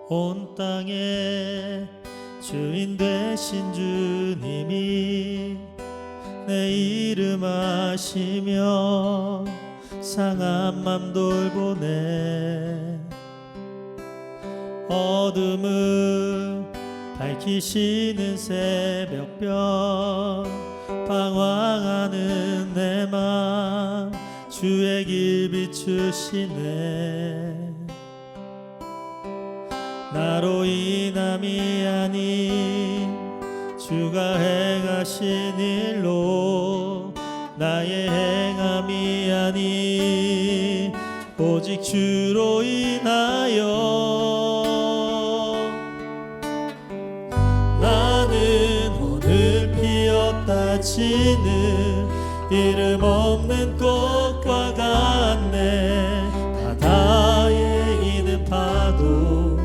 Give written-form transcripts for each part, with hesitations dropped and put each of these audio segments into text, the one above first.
온 땅의 주인 되신 주님이 내 이름 아시며 상한 맘 돌보네. 어둠을 밝히시는 새벽별 방황하는 내 맘 주의 길 비추시네. 나로 인함이 아닌 주가 행하신 일로 나의 행함이 아닌 오직 주로 인하여 나는 오늘 피었다 지는 이름 없는 꽃과 같네. 바다에 있는 파도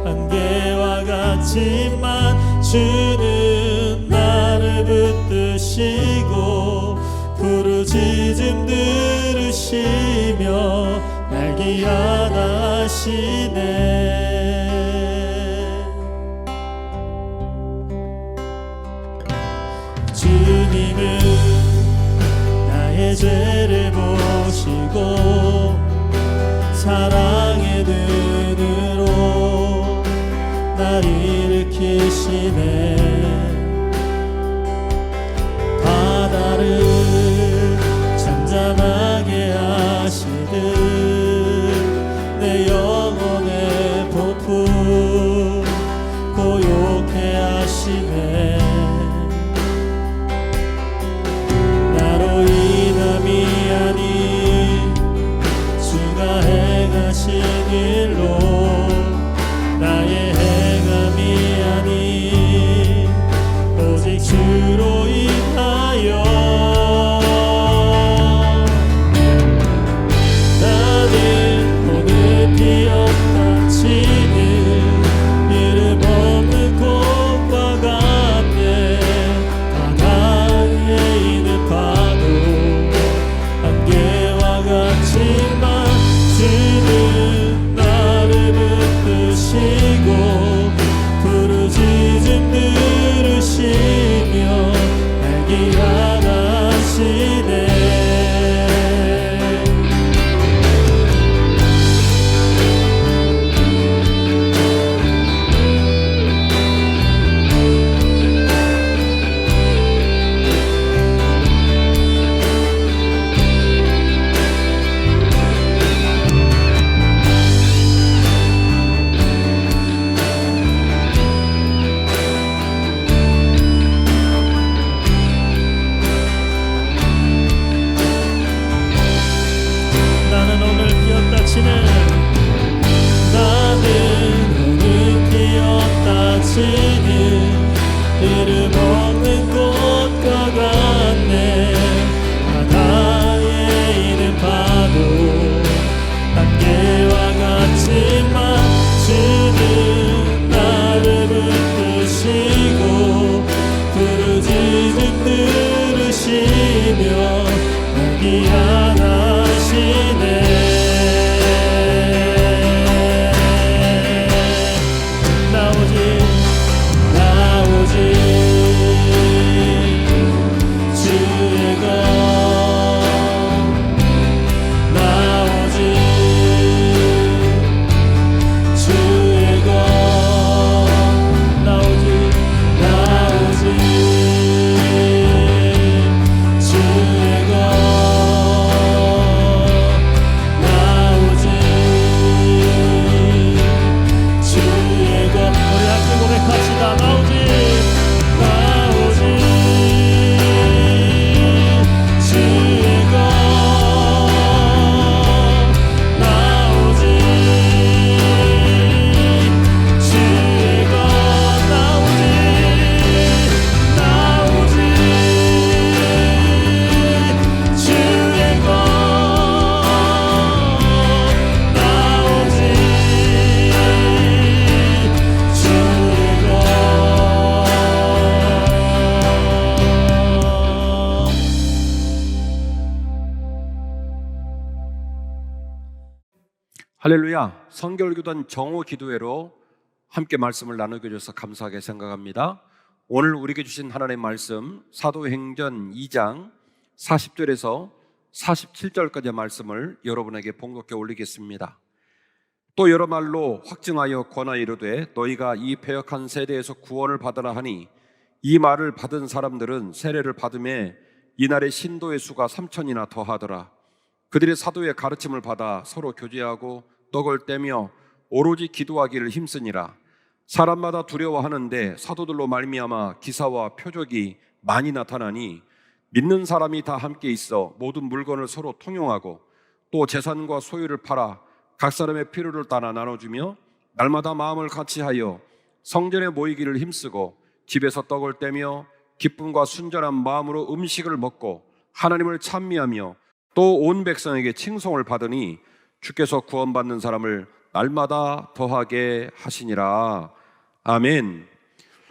안개와 같지만 주는 나를 붙드시고 부르짖음 들으시며 날 기안하시네. 주님은 나의 죄를 보시고 사랑의 눈으로 날 일으키시네. 바다를 잠잠하게 하시듯 내 영혼의 폭풍 고요케 하시네. 나로 인함이 아닌 주가 행하신 일로 나의 행함이 아닌 오직 주로 인하여 나는 오늘 피었다 치는 이름 없는 꽃과 같네. 바다에 있는 파도 안개와 같지만 주는 나를 붙드시고 부르짖음 들으시며 날 기안하시네. 나는 오늘 피었다 치는 이름 없는 꽃과 같네. 바다에 있는 파도 안개와 같지만 주는 나를 붙드시고 부르짖음 들으시며 날 기안하시네. 할렐루야. 성결교단 정오 기도회로 함께 말씀을 나누게 해주셔서 감사하게 생각합니다. 오늘 우리에게 주신 하나님의 말씀 사도행전 2장 40절에서 47절까지의 말씀을 여러분에게 봉독해 올리겠습니다. 또 여러 말로 확증하여 권하여 이르되 너희가 이 패역한 세대에서 구원을 받으라 하니 이 말을 받은 사람들은 세례를 받음에 이날의 신도의 수가 3,000이나 더하더라. 그들의 사도의 가르침을 받아 서로 교제하고 떡을 떼며 오로지 기도하기를 힘쓰니라. 사람마다 두려워하는데 사도들로 말미암아 기사와 표적이 많이 나타나니 믿는 사람이 다 함께 있어 모든 물건을 서로 통용하고 또 재산과 소유를 팔아 각 사람의 필요를 따라 나눠주며 날마다 마음을 같이하여 성전에 모이기를 힘쓰고 집에서 떡을 떼며 기쁨과 순전한 마음으로 음식을 먹고 하나님을 찬미하며 또 온 백성에게 칭송을 받으니 주께서 구원받는 사람을 날마다 더하게 하시니라. 아멘.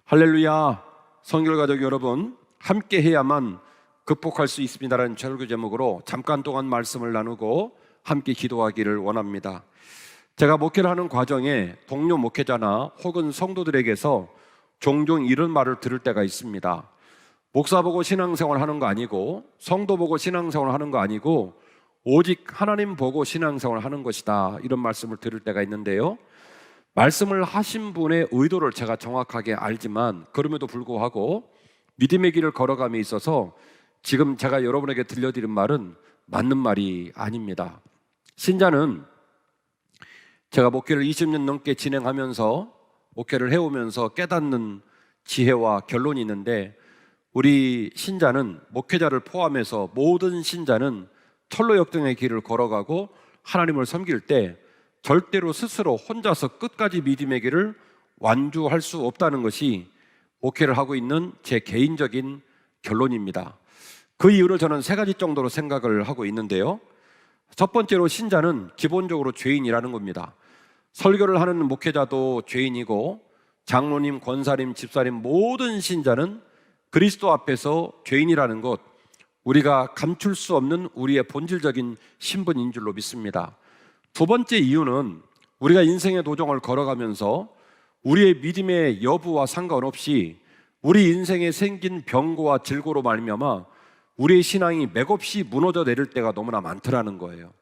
할렐루야. 성결가족 여러분, 함께 해야만 극복할 수 있습니다라는 설교 제목으로 잠깐 동안 말씀을 나누고 함께 기도하기를 원합니다. 제가 목회를 하는 과정에 동료 목회자나 혹은 성도들에게서 종종 이런 말을 들을 때가 있습니다. 목사 보고 신앙생활 하는 거 아니고 성도 보고 신앙생활 하는 거 아니고 오직 하나님 보고 신앙생활 하는 것이다, 이런 말씀을 들을 때가 있는데요, 말씀을 하신 분의 의도를 제가 정확하게 알지만 그럼에도 불구하고 믿음의 길을 걸어감에 있어서 지금 제가 여러분에게 들려드린 말은 맞는 말이 아닙니다. 신자는 제가 목회를 20년 넘게 진행하면서 목회를 해오면서 깨닫는 지혜와 결론이 있는데, 우리 신자는, 목회자를 포함해서 모든 신자는 철로 역등의 길을 걸어가고 하나님을 섬길 때 절대로 스스로 혼자서 끝까지 믿음의 길을 완주할 수 없다는 것이 목회를 하고 있는 제 개인적인 결론입니다. 그 이유를 저는 세 가지 정도로 생각을 하고 있는데요, 첫 번째로 신자는 기본적으로 죄인이라는 겁니다. 설교를 하는 목회자도 죄인이고 장로님, 권사님, 집사님 모든 신자는 그리스도 앞에서 죄인이라는 것, 우리가 감출 수 없는 우리의 본질적인 신분인 줄로 믿습니다. 두 번째 이유는 우리가 인생의 도정을 걸어가면서 우리의 믿음의 여부와 상관없이 우리 인생에 생긴 병고와 질고로 말미암아 우리의 신앙이 맥없이 무너져 내릴 때가 너무나 많더라는 거예요.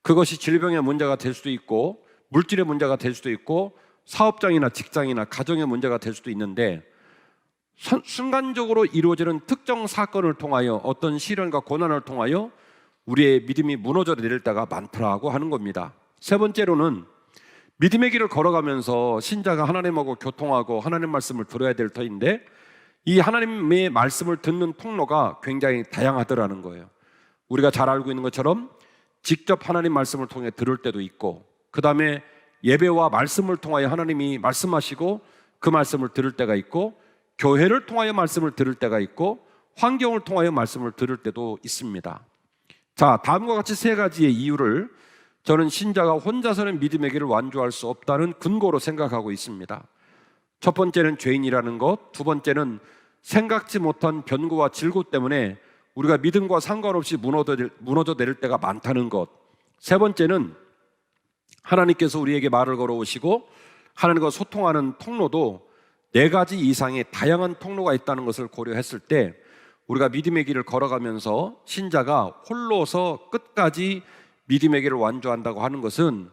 그것이 질병의 문제가 될 수도 있고 물질의 문제가 될 수도 있고 사업장이나 직장이나 가정의 문제가 될 수도 있는데, 순간적으로 이루어지는 특정 사건을 통하여 어떤 시련과 고난을 통하여 우리의 믿음이 무너져 내릴 때가 많더라고 하는 겁니다. 세 번째로는 믿음의 길을 걸어가면서 신자가 하나님하고 교통하고 하나님 말씀을 들어야 될 터인데, 이 하나님의 말씀을 듣는 통로가 굉장히 다양하더라는 거예요. 우리가 잘 알고 있는 것처럼 직접 하나님 말씀을 통해 들을 때도 있고, 그 다음에 예배와 말씀을 통하여 하나님이 말씀하시고 그 말씀을 들을 때가 있고, 교회를 통하여 말씀을 들을 때가 있고, 환경을 통하여 말씀을 들을 때도 있습니다. 자, 다음과 같이 세 가지의 이유를 저는 신자가 혼자서는 믿음의 길을 완주할 수 없다는 근거로 생각하고 있습니다. 첫 번째는 죄인이라는 것, 두 번째는 생각지 못한 변고와 질고 때문에 우리가 믿음과 상관없이 무너져 내릴 때가 많다는 것, 세 번째는 하나님께서 우리에게 말을 걸어오시고 하나님과 소통하는 통로도 네 가지 이상의 다양한 통로가 있다는 것을 고려했을 때 우리가 믿음의 길을 걸어가면서 신자가 홀로서 끝까지 믿음의 길을 완주한다고 하는 것은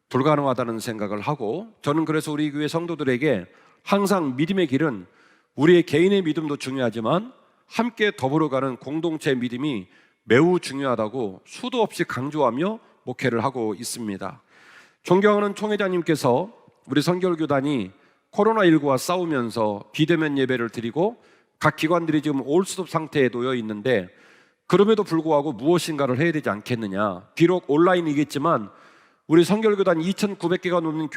불가능하다는 생각을 하고, 저는 그래서 우리 교회 성도들에게 항상 믿음의 길은 우리의 개인의 믿음도 중요하지만 함께 더불어가는 공동체의 믿음이 매우 중요하다고 수도 없이 강조하며 목회를 하고 있습니다. 존경하는 총회장님께서 우리 성결교단이 코로나19와 싸우면서 비대면 예배를 드리고 각 기관들이 지금 올스톱 상태에 놓여 있는데, 그럼에도 불구하고 무엇인가를 해야 되지 않겠느냐. 비록 온라인이겠지만 우리 성결교단 2,900개가 넘는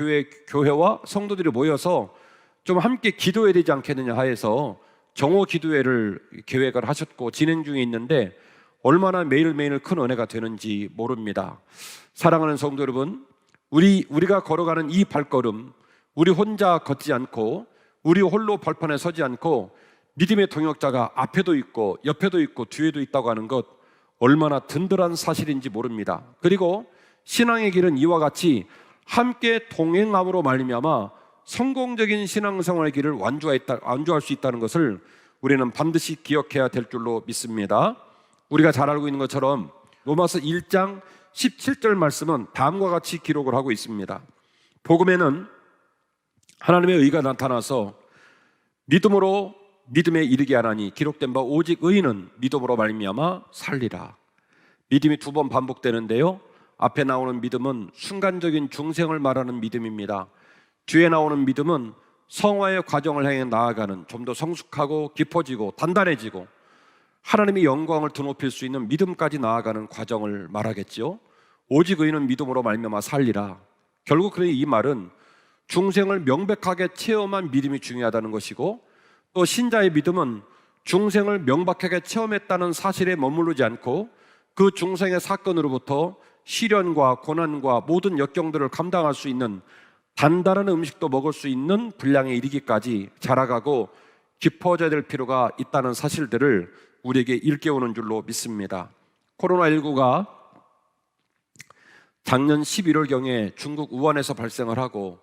교회와 성도들이 모여서 좀 함께 기도해야 되지 않겠느냐 하여서 정오 기도회를 계획을 하셨고 진행 중에 있는데, 얼마나 매일매일 큰 은혜가 되는지 모릅니다. 사랑하는 성도 여러분, 우리가 걸어가는 이 발걸음, 우리 혼자 걷지 않고 우리 홀로 벌판에 서지 않고 믿음의 동역자가 앞에도 있고 옆에도 있고 뒤에도 있다고 하는 것, 얼마나 든든한 사실인지 모릅니다. 그리고 신앙의 길은 이와 같이 함께 동행함으로 말미암아 성공적인 신앙생활의 길을 완주할 수 있다는 것을 우리는 반드시 기억해야 될 줄로 믿습니다. 우리가 잘 알고 있는 것처럼 로마서 1장 17절 말씀은 다음과 같이 기록을 하고 있습니다. 복음에는 하나님의 의가 나타나서 믿음으로 믿음에 이르게 하나니 기록된 바 오직 의인은 믿음으로 말미암아 살리라. 믿음이 두 번 반복되는데요, 앞에 나오는 믿음은 순간적인 중생을 말하는 믿음입니다. 뒤에 나오는 믿음은 성화의 과정을 향해 나아가는, 좀 더 성숙하고 깊어지고 단단해지고 하나님의 영광을 드높일 수 있는 믿음까지 나아가는 과정을 말하겠죠. 오직 의인은 믿음으로 말미암아 살리라. 결국 이 말은 중생을 명백하게 체험한 믿음이 중요하다는 것이고, 또 신자의 믿음은 중생을 명백하게 체험했다는 사실에 머무르지 않고 그 중생의 사건으로부터 시련과 고난과 모든 역경들을 감당할 수 있는 단단한 음식도 먹을 수 있는 분량에 이르기까지 자라가고 깊어져야 될 필요가 있다는 사실들을 우리에게 일깨우는 줄로 믿습니다. 코로나19가 작년 11월경에 중국 우한에서 발생을 하고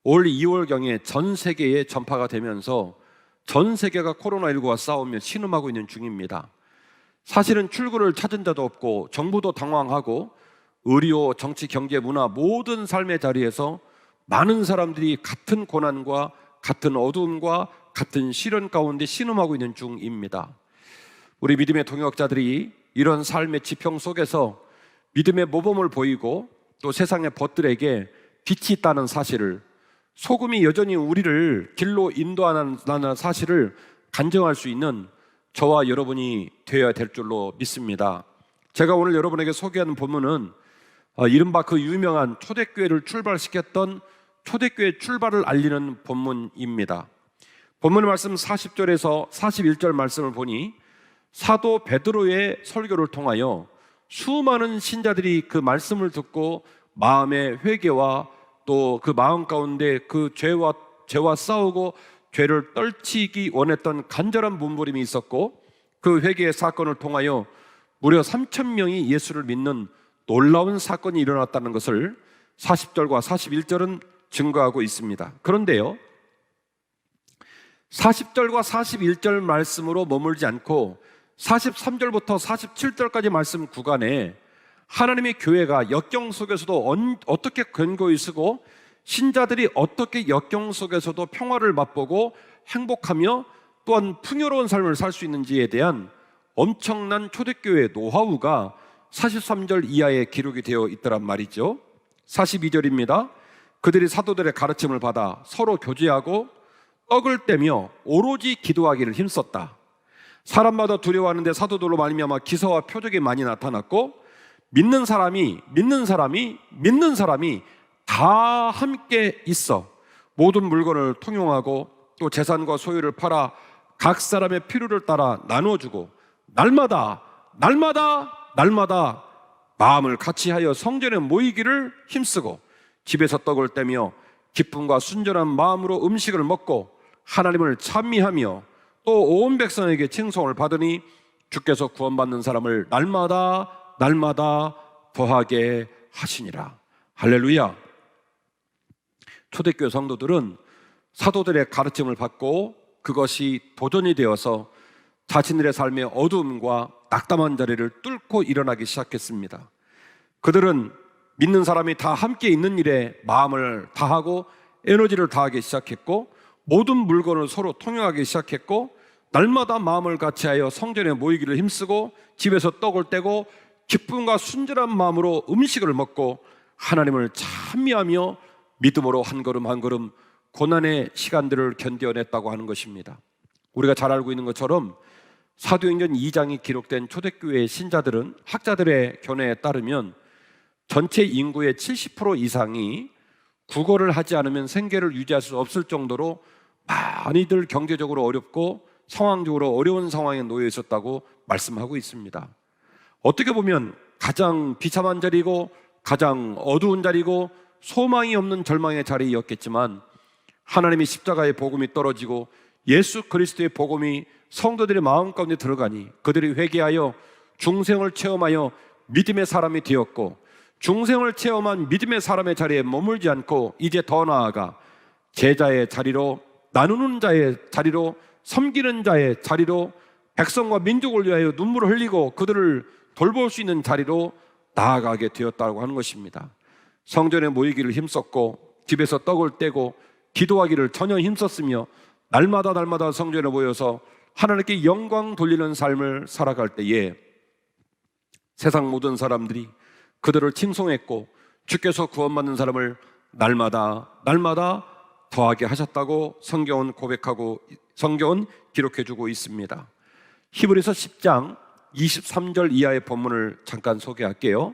올 2월경에 전 세계에 전파가 되면서 전 세계가 코로나19와 싸우며 신음하고 있는 중입니다. 사실은 출구를 찾은 자도 없고 정부도 당황하고 의료, 정치, 경제, 문화 모든 삶의 자리에서 많은 사람들이 같은 고난과 같은 어두움과 같은 시련 가운데 신음하고 있는 중입니다. 우리 믿음의 동역자들이 이런 삶의 지평 속에서 믿음의 모범을 보이고 또 세상의 벗들에게 빛이 있다는 사실을, 소금이 여전히 우리를 길로 인도하는 사실을 간증할 수 있는 저와 여러분이 되어야 될 줄로 믿습니다. 제가 오늘 여러분에게 소개하는 본문은 이른바 그 유명한 초대교회를 출발시켰던 초대교회 출발을 알리는 본문입니다. 본문의 말씀 40절에서 41절 말씀을 보니 사도 베드로의 설교를 통하여 수많은 신자들이 그 말씀을 듣고 마음의 회개와 또 그 마음 가운데 그 죄와 싸우고 죄를 떨치기 원했던 간절한 몸부림이 있었고, 그 회개의 사건을 통하여 무려 3,000명이 예수를 믿는 놀라운 사건이 일어났다는 것을 40절과 41절은 증거하고 있습니다. 그런데요, 40절과 41절 말씀으로 머물지 않고 43절부터 47절까지 말씀 구간에 하나님의 교회가 역경 속에서도 어떻게 견고히 서고 신자들이 어떻게 역경 속에서도 평화를 맛보고 행복하며 또한 풍요로운 삶을 살 수 있는지에 대한 엄청난 초대교회의 노하우가 43절 이하에 기록이 되어 있더란 말이죠. 42절입니다. 그들이 사도들의 가르침을 받아 서로 교제하고 떡을 떼며 오로지 기도하기를 힘썼다. 사람마다 두려워하는데 사도들로 말미암아 기사와 표적이 많이 나타났고 믿는 사람이 다 함께 있어 모든 물건을 통용하고 또 재산과 소유를 팔아 각 사람의 필요를 따라 나누어주고 날마다 마음을 같이 하여 성전에 모이기를 힘쓰고 집에서 떡을 떼며 기쁨과 순전한 마음으로 음식을 먹고 하나님을 찬미하며 또 온 백성에게 칭송을 받으니 주께서 구원받는 사람을 날마다 더하게 하시니라. 할렐루야. 초대교회 성도들은 사도들의 가르침을 받고 그것이 도전이 되어서 자신들의 삶의 어두움과 낙담한 자리를 뚫고 일어나기 시작했습니다. 그들은 믿는 사람이 다 함께 있는 일에 마음을 다하고 에너지를 다하기 시작했고 모든 물건을 서로 통용하기 시작했고 날마다 마음을 같이하여 성전에 모이기를 힘쓰고 집에서 떡을 떼고 기쁨과 순전한 마음으로 음식을 먹고 하나님을 찬미하며 믿음으로 한 걸음 한 걸음 고난의 시간들을 견뎌냈다고 하는 것입니다. 우리가 잘 알고 있는 것처럼 사도행전 2장이 기록된 초대교회의 신자들은 학자들의 견해에 따르면 전체 인구의 70% 이상이 국어를 하지 않으면 생계를 유지할 수 없을 정도로 많이들 경제적으로 어렵고 상황적으로 어려운 상황에 놓여 있었다고 말씀하고 있습니다. 어떻게 보면 가장 비참한 자리고 가장 어두운 자리고 소망이 없는 절망의 자리였겠지만 하나님의 십자가의 복음이 떨어지고 예수 그리스도의 복음이 성도들의 마음 가운데 들어가니 그들이 회개하여 중생을 체험하여 믿음의 사람이 되었고 중생을 체험한 믿음의 사람의 자리에 머물지 않고 이제 더 나아가 제자의 자리로, 나누는 자의 자리로, 섬기는 자의 자리로, 백성과 민족을 위하여 눈물을 흘리고 그들을 돌볼 수 있는 자리로 나아가게 되었다고 하는 것입니다. 성전에 모이기를 힘썼고 집에서 떡을 떼고 기도하기를 전혀 힘썼으며 날마다 성전에 모여서 하나님께 영광 돌리는 삶을 살아갈 때에 세상 모든 사람들이 그들을 칭송했고 주께서 구원받는 사람을 날마다 더하게 하셨다고 성경은 고백하고 성경은 기록해주고 있습니다. 히브리서 10장 23절 이하의 본문을 잠깐 소개할게요.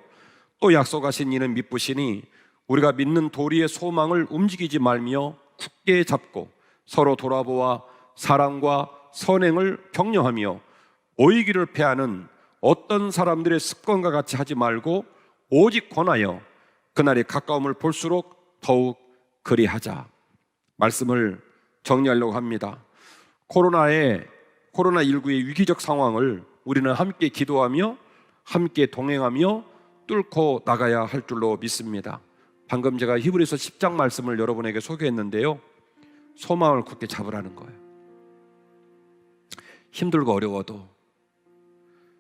또 약속하신 이는 미쁘시니 우리가 믿는 도리의 소망을 움직이지 말며 굳게 잡고 서로 돌아보아 사랑과 선행을 격려하며 모이기를 패하는 어떤 사람들의 습관과 같이 하지 말고 오직 권하여 그날이 가까움을 볼수록 더욱 그리하자. 말씀을 정리하려고 합니다. 코로나19의 위기적 상황을 우리는 함께 기도하며 함께 동행하며 뚫고 나가야 할 줄로 믿습니다. 방금 제가 히브리서 10장 말씀을 여러분에게 소개했는데요, 소망을 굳게 잡으라는 거예요. 힘들고 어려워도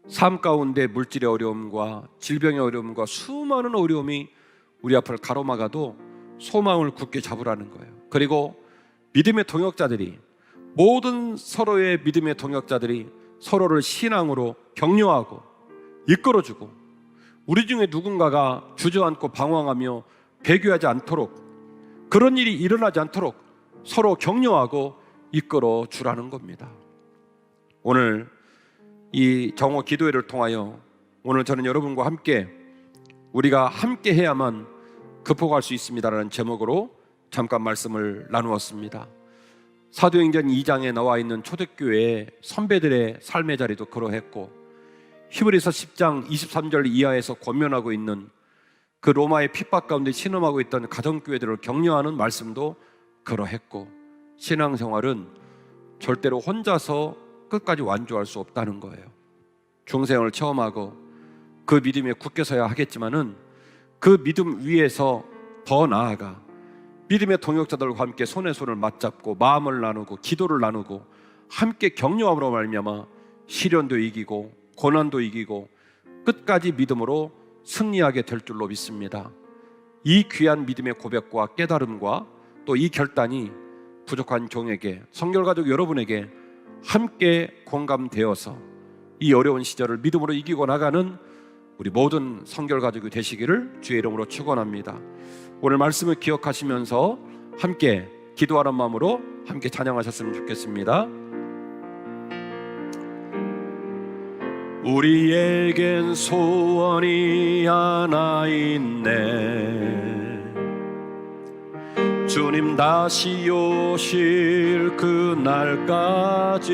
삶 가운데 물질의 어려움과 질병의 어려움과 수많은 어려움이 우리 앞을 가로막아도 소망을 굳게 잡으라는 거예요. 그리고 믿음의 동역자들이, 모든 서로의 믿음의 동역자들이 서로를 신앙으로 격려하고 이끌어주고 우리 중에 누군가가 주저앉고 방황하며 배교하지 않도록, 그런 일이 일어나지 않도록 서로 격려하고 이끌어 주라는 겁니다. 오늘 이 정오 기도회를 통하여 오늘 저는 여러분과 함께 우리가 함께 해야만 극복할 수 있습니다라는 제목으로 잠깐 말씀을 나누었습니다. 사도행전 2장에 나와 있는 초대교회의 선배들의 삶의 자리도 그러했고, 히브리서 10장 23절 이하에서 권면하고 있는 그 로마의 핍박 가운데 신음하고 있던 가정교회들을 격려하는 말씀도 그러했고, 신앙생활은 절대로 혼자서 끝까지 완주할 수 없다는 거예요. 중생을 체험하고 그 믿음에 굳게 서야 하겠지만은 그 믿음 위에서 더 나아가 믿음의 동역자들과 함께 손에 손을 맞잡고 마음을 나누고 기도를 나누고 함께 격려함으로 말미암아 시련도 이기고 고난도 이기고 끝까지 믿음으로 승리하게 될 줄로 믿습니다. 이 귀한 믿음의 고백과 깨달음과 또 이 결단이 부족한 종에게, 성결가족 여러분에게 함께 공감되어서 이 어려운 시절을 믿음으로 이기고 나가는 우리 모든 성결가족이 되시기를 주의 이름으로 축원합니다. 오늘 말씀을 기억하시면서 함께 기도하는 마음으로 함께 찬양하셨으면 좋겠습니다. 우리에겐 소원이 하나 있네. 주님 다시 오실 그날까지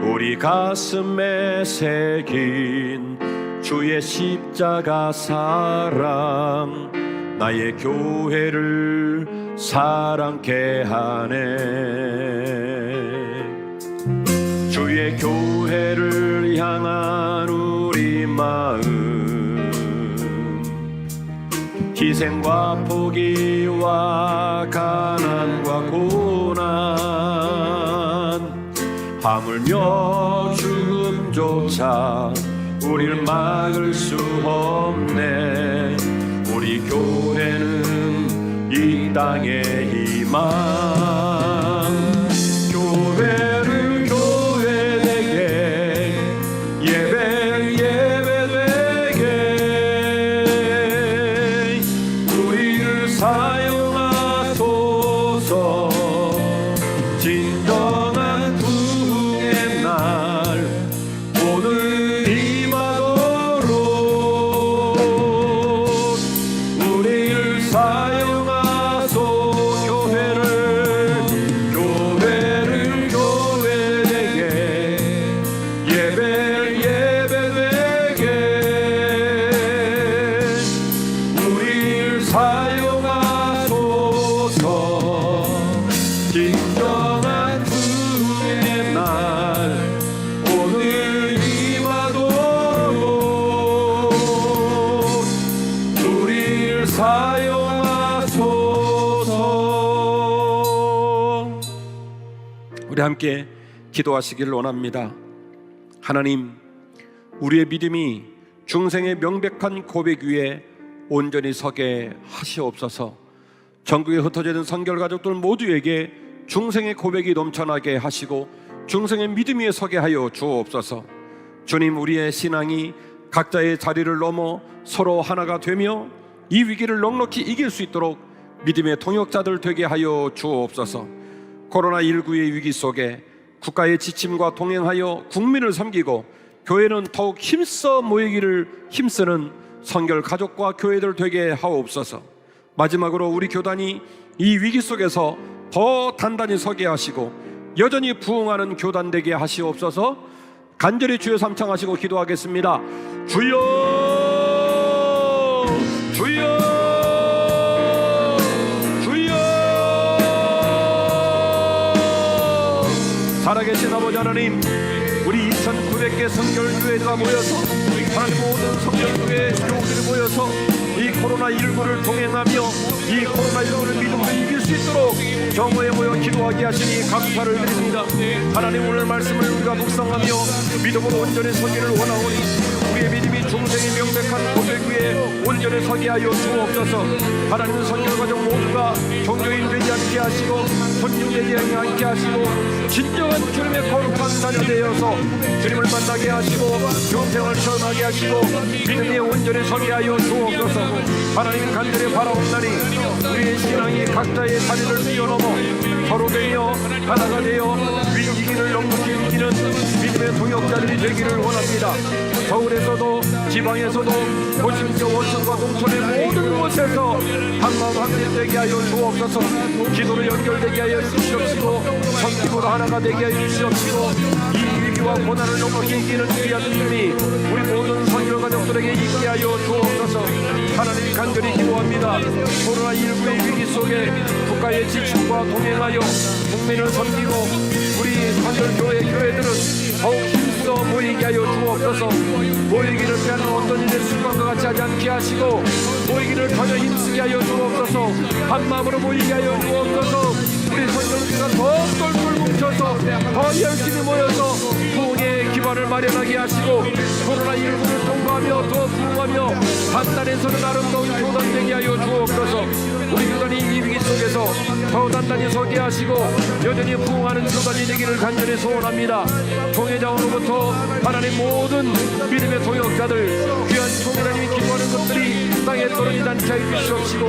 우리 가슴에 새긴 주의 십자가 사랑, 나의 교회를 사랑케 하네. 주의 교회를 향한 우리 마음, 희생과 포기와 가난과 고난, 하물며 죽음조차 우릴 막을 수 없네. 우리 교회는 이 땅의 희망, 교회를 교회되게, 예배를 예배되게 우리를 사용하소서. 진정한 부흥의 날 오늘 임하도록 우리를 사용하소. 교회를 우리 함께 기도하시기를 원합니다. 하나님, 우리의 믿음이 중생의 명백한 고백 위에 온전히 서게 하시옵소서. 전국에 흩어져 있는 성결 가족들 모두에게 중생의 고백이 넘쳐나게 하시고 중생의 믿음 위에 서게 하여 주옵소서. 주님, 우리의 신앙이 각자의 자리를 넘어 서로 하나가 되며 이 위기를 넉넉히 이길 수 있도록 믿음의 동역자들 되게 하여 주옵소서. 코로나19의 위기 속에 국가의 지침과 동행하여 국민을 섬기고 교회는 더욱 힘써 모이기를 힘쓰는 성결 가족과 교회들 되게 하옵소서. 마지막으로 우리 교단이 이 위기 속에서 더 단단히 서게 하시고 여전히 부흥하는 교단 되게 하시옵소서. 간절히 주여 삼창하시고 기도하겠습니다. 주여, 주여, 주여. 살아계신 아버지 하나님, 우리 2,900개 성결교회가 모여서 하나님 모든 성결교회 교우들이 모여서 이 코로나19를 동행하며 이 코로나19를 믿음으로 이길 수 있도록 정오에 모여 기도하게 하시니 감사를 드립니다. 하나님, 오늘 말씀을 우리가 묵상하며 믿음으로 온전히 서기를 원하오니 우리의 믿음이 중생의 명백한 고백 위에 온전히 서게 하여 주옵소서. 하나님은 성결가족 모두가 종교인 되지 않게 하시고 손님 되지 않게 하시고 진정한 주님의 거룩한 자녀 되어서 주님을 만나게 하시고 영생을 체험하게 하시고 믿음에 온전히 서게 하여 주옵소서. 하나님, 간절히 바라옵나니 우리의 신앙이 각자의 자리를 뛰어넘어 서로 되며 하나가 되어 위기를 넉넉히 이기는 믿음의 동역자들이 되기를 원합니다. 서울에서도 지방에서도 도심지역 원천과 농촌의 모든 곳에서 한마음 한뜻되게 하여 주옵소서. 기도로 연결되게 하여 주시옵시고 성기로 하나가 되게 하여 주시옵시고 이 위기와 고난을 넉넉히 이기는 귀한 믿음이 우리 모든 성결 가족들에게 있게 하여 주옵소서. 하나님, 간절히 기도합니다. 코로나19의 위기 속에 국가의 지침과 동행하여 국민을 섬기고 우리 성결교회 교회들은 더욱 힘써 모이게 하여 주옵소서. 모이기를 피하는 어떤 일의 습관과 같이 하지 않게 하시고 모이기를 전혀 힘쓰게 하여 주옵소서. 한마음으로 모이게 하여 주옵소서. 우리 성결교회가 더 똘똘 뭉쳐서 더 열심히 모여서 부흥의 기반을 마련하게 하시고 코로나19를 통과하며 더 부흥하며 단단해서는 아름다운 교단 되게 하여 주옵소서. 우리 교단이 이 위기 속에서 더 단단히 서게 하시고 여전히 부흥하는 교단이 되기를 간절히 소원합니다. 총회장으로부터 하나님 모든 믿음의 동역자들 귀한 총회장님이 기도하는 것들이 땅에 떨어지지 않게 하여 주시옵시고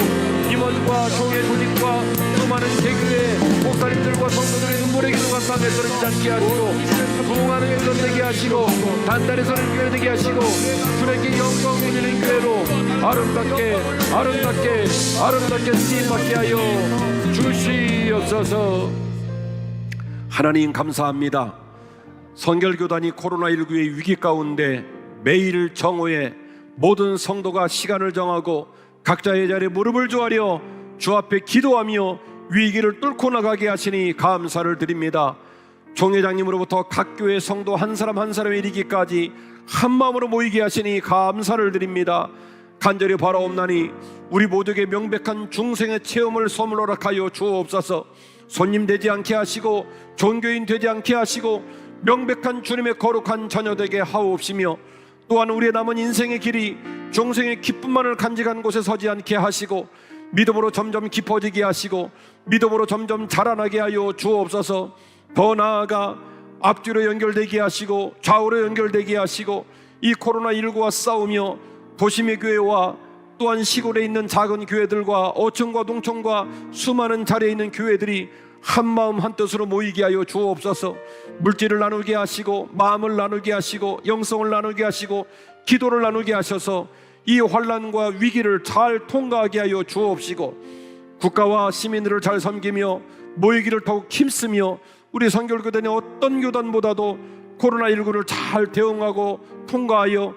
임원과 총회 조직과 수많은 개교회 목사님들과 성도들의 눈물의 기도가 땅에 떨어지지 않게 하시고 부흥하는 교단 되게 하시고 단단해서는 교회 되게 하시고 주님께 영광 드리는 교회로 아름답게 아름답게 아름답게 쓰임받게 하여 주시옵소서. 하나님, 감사합니다. 성결교단이 코로나19의 위기 가운데 매일 정오에 모든 성도가 시간을 정하고 각자의 자리에 무릎을 조아려 주 앞에 기도하며 위기를 뚫고 나가게 하시니 감사를 드립니다. 총회장님으로부터 각 교회 성도 한 사람 한 사람의 이르기까지 한 마음으로 모이게 하시니 감사를 드립니다. 간절히 바라옵나니 우리 모두에게 명백한 중생의 체험을 선물로 하여 주옵소서. 손님 되지 않게 하시고 종교인 되지 않게 하시고 명백한 주님의 거룩한 자녀 되게 하옵시며 또한 우리의 남은 인생의 길이 중생의 기쁨만을 간직한 곳에 서지 않게 하시고 믿음으로 점점 깊어지게 하시고 믿음으로 점점 자라나게 하여 주옵소서. 더 나아가 앞뒤로 연결되게 하시고 좌우로 연결되게 하시고 이 코로나19와 싸우며 도심의 교회와 또한 시골에 있는 작은 교회들과 어촌과 농촌과 수많은 자리에 있는 교회들이 한마음 한뜻으로 모이게 하여 주옵소서. 물질을 나누게 하시고 마음을 나누게 하시고 영성을 나누게 하시고 기도를 나누게 하셔서 이 환난과 위기를 잘 통과하게 하여 주옵시고 국가와 시민들을 잘 섬기며 모이기를 더욱 힘쓰며 우리 성결교단의 어떤 교단보다도 코로나19를 잘 대응하고 통과하여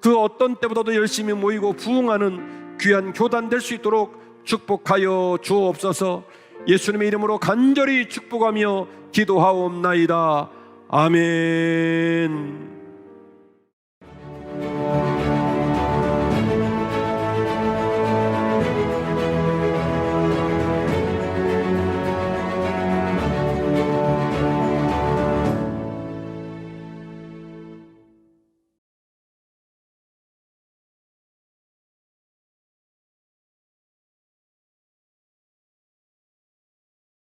그 어떤 때보다도 열심히 모이고 부흥하는 귀한 교단 될 수 있도록 축복하여 주옵소서. 예수님의 이름으로 간절히 축복하며 기도하옵나이다. 아멘.